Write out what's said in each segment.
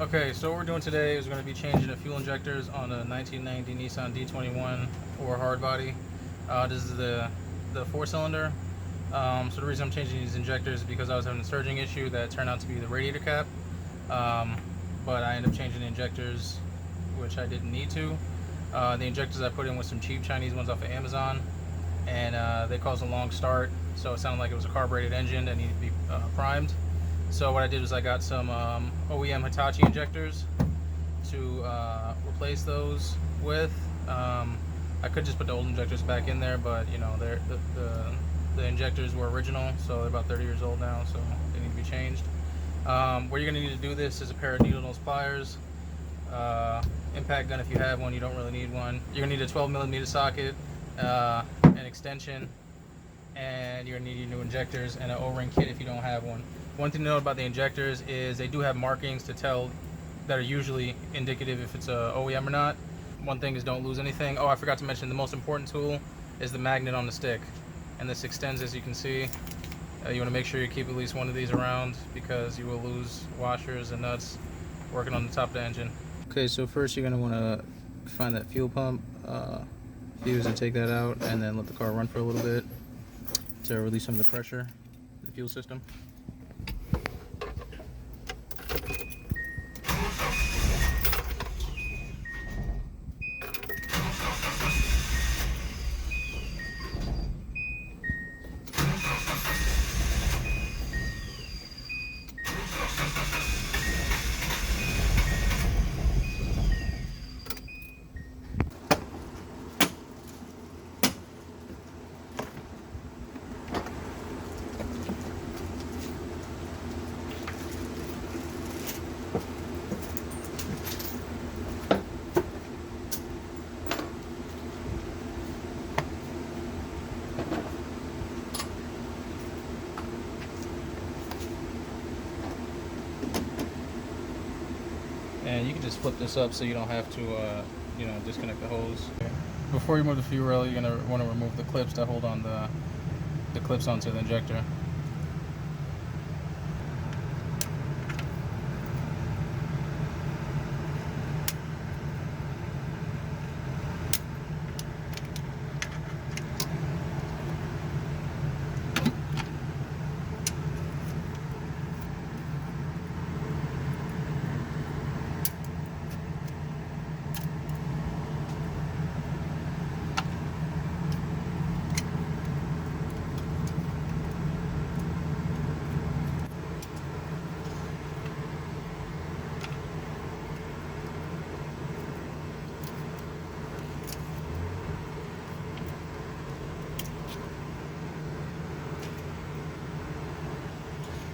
Okay, so what we're doing today is we're going to be changing the fuel injectors on a 1990 Nissan D21 or Hardbody. This is the four-cylinder. So the reason I'm changing these injectors is because I was having a surging issue that turned out to be the radiator cap. But I ended up changing the injectors, which I didn't need to. The injectors I put in with some cheap Chinese ones off of Amazon, and they caused a long start, so it sounded like it was a carbureted engine that needed to be primed. So what I did was I got some OEM Hitachi injectors to replace those with. I could just put the old injectors back in there, but you know, the injectors were original, so they're about 30 years old now, so they need to be changed. What you're going to need to do this is a pair of needle nose pliers, impact gun if you have one. You don't really need one. You're going to need a 12mm socket, an extension, and you're going to need your new injectors and an O-ring kit if you don't have one. One thing to note about the injectors is they do have markings to tell that are usually indicative if it's a OEM or not. One thing is don't lose anything. Oh, I forgot to mention the most important tool is the magnet on the stick, and this extends, as you can see. You want to make sure you keep at least one of these around because you will lose washers and nuts working on the top of the engine. Okay, so first you're going to want to find that fuel pump, fuse and take that out, and then let the car run for a little bit to release some of the pressure in the fuel system. And you can just flip this up so you don't have to, you know, disconnect the hose. Before you move the fuel rail, you're going to want to remove the clips that hold on the clips onto the injector.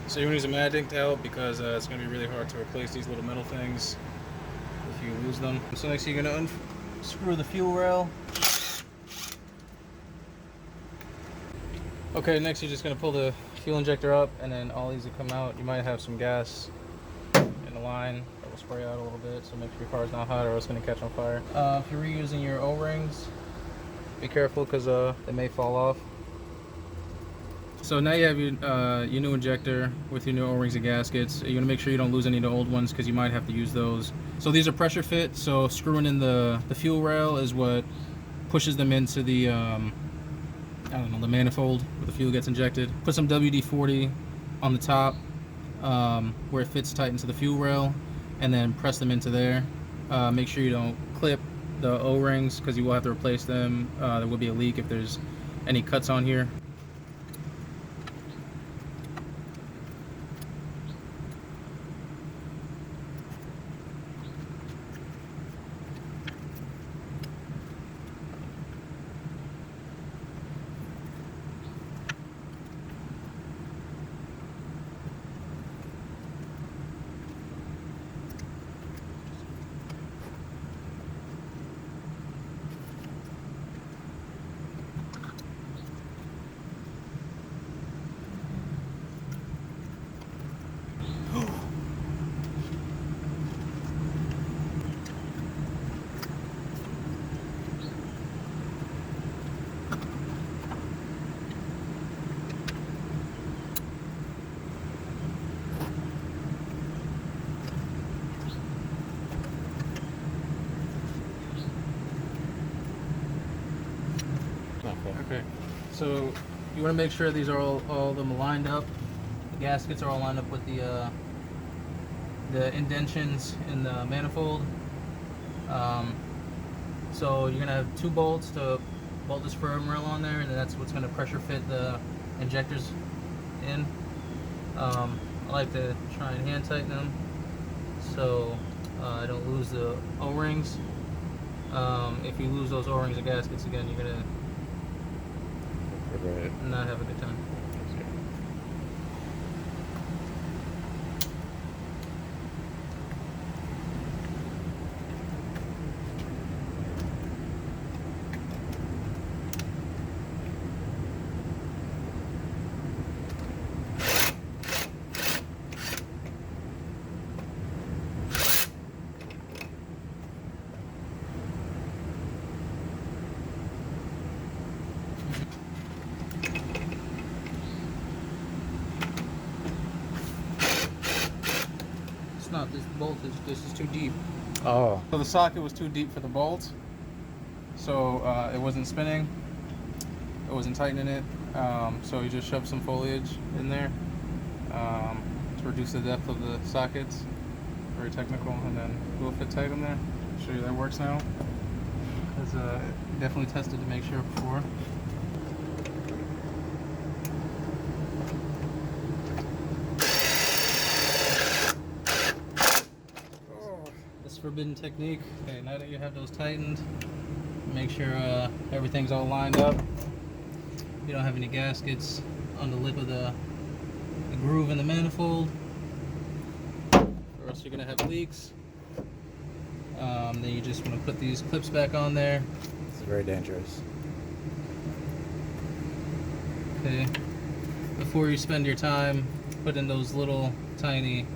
So you're going to use a Magic to help because it's going to be really hard to replace these little metal things if you lose them. So next you're going to unscrew the fuel rail. Okay, next you're just going to pull the fuel injector up, and then all these will come out. You might have some gas in the line that will spray out a little bit, so make sure your car's not hot or it's going to catch on fire. If you're reusing your O-rings, be careful because they may fall off. So now you have your new injector with your new O-rings and gaskets. You're going to make sure you don't lose any of the old ones because you might have to use those. So these are pressure fit, so screwing in the fuel rail is what pushes them into the, I don't know, the manifold where the fuel gets injected. Put some WD-40 on the top where it fits tight into the fuel rail, and then press them into there. Make sure you don't clip the O-rings because you will have to replace them. There will be a leak if there's any cuts on here. Okay, so you want to make sure these are all of them lined up. The gaskets are all lined up with the indentions in the manifold. So you're gonna have 2 bolts to bolt this firm rail on there, and that's what's gonna pressure fit the injectors in. I like to try and hand tighten them so I don't lose the O-rings. If you lose those O-rings or gaskets again, you're gonna not have a good time. It's not this bolt, this is too deep. Oh. So the socket was too deep for the bolt, so it wasn't spinning, it wasn't tightening it, so you just shoved some foliage in there to reduce the depth of the sockets. Very technical, and then we'll fit tight in there. I'll show you that works now. Because definitely tested to make sure before. This forbidden technique. Okay, now that you have those tightened, make sure everything's all lined up. You don't have any gaskets on the lip of the groove in the manifold, or else you're gonna have leaks. Then you just want to put these clips back on there. It's very dangerous. Okay. Before you spend your time putting those little tiny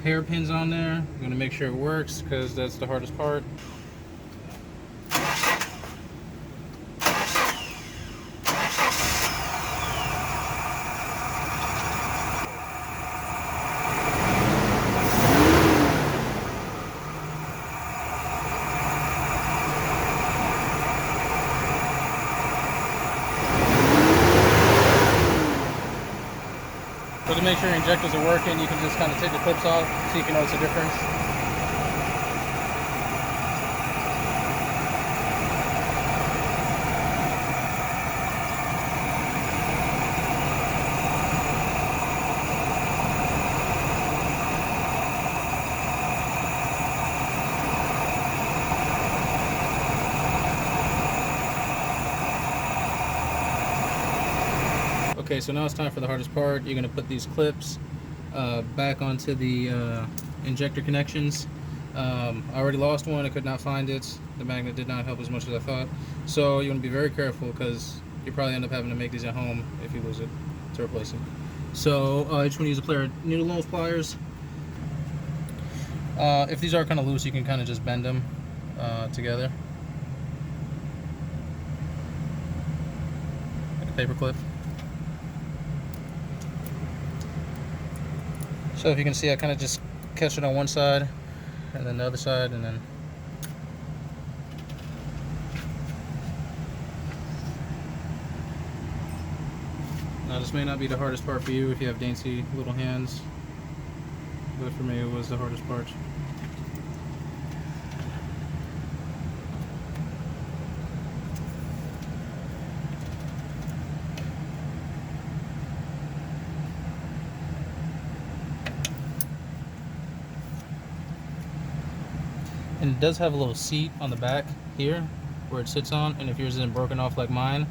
hairpins on there, you're going to make sure it works, because that's the hardest part. So to make sure your injectors are working, you can just kind of take the clips off, see if you notice a difference. Okay, so now it's time for the hardest part. You're going to put these clips back onto the injector connections. I already lost one. I could not find it. The magnet did not help as much as I thought. So you want to be very careful, because you probably end up having to make these at home if you lose it to replace it. So you just want to use a pair of needle nose pliers. If these are kind of loose, you can kind of just bend them together, like a paper clip. So if you can see, I kind of just catch it on one side and then the other side, and then now this may not be the hardest part for you if you have dainty little hands, but for me it was the hardest part. And it does have a little seat on the back here where it sits on, and if yours isn't broken off like mine,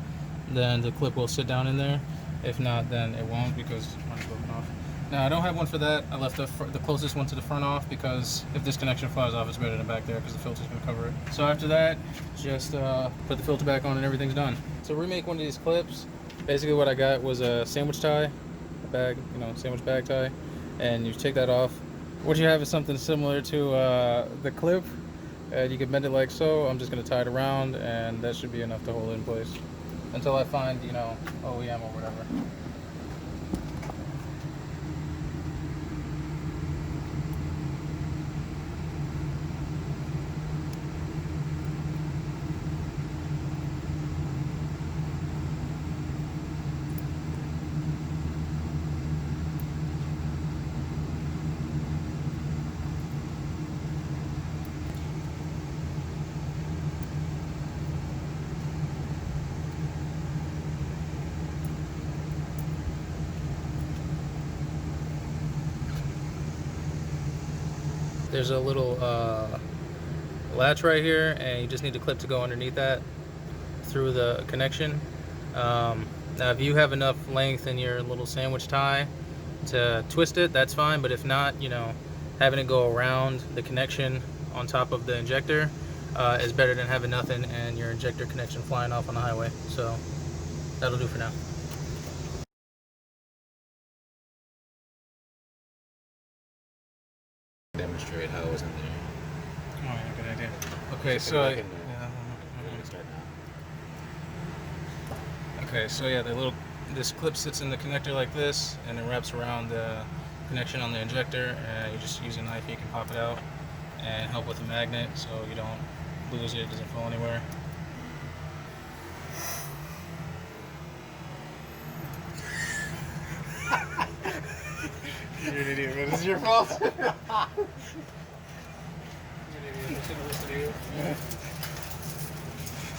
then the clip will sit down in there. If not, then it won't, because mine's broken off. Now I don't have one for that. I left the closest one to the front off, because if this connection flies off, it's better than back there, because the filter's going to cover it. So after that, just put the filter back on and everything's done. To remake one of these clips, basically what I got was a sandwich tie, a bag, sandwich bag tie, and you take that off. What you have is something similar to the clip, and you can bend it like so. I'm just going to tie it around, and that should be enough to hold it in place until I find, OEM or whatever. there's a little latch right here, and you just need the clip to go underneath that through the connection. Now if you have enough length in your little sandwich tie to twist it, that's fine, but if not, you know, having it go around the connection on top of the injector is better than having nothing and your injector connection flying off on the highway. So that'll do for now. Demonstrate how it was in there. Oh yeah, good idea. Okay, Just so put it back in there. yeah. We're gonna start now. Okay, so yeah, this clip sits in the connector like this, and it wraps around the connection on the injector, and you just use a knife, you can pop it out and help with the magnet so you don't lose it, doesn't fall anywhere. You're an idiot, man. This is your fault. You're an idiot. I shouldn't listen to you.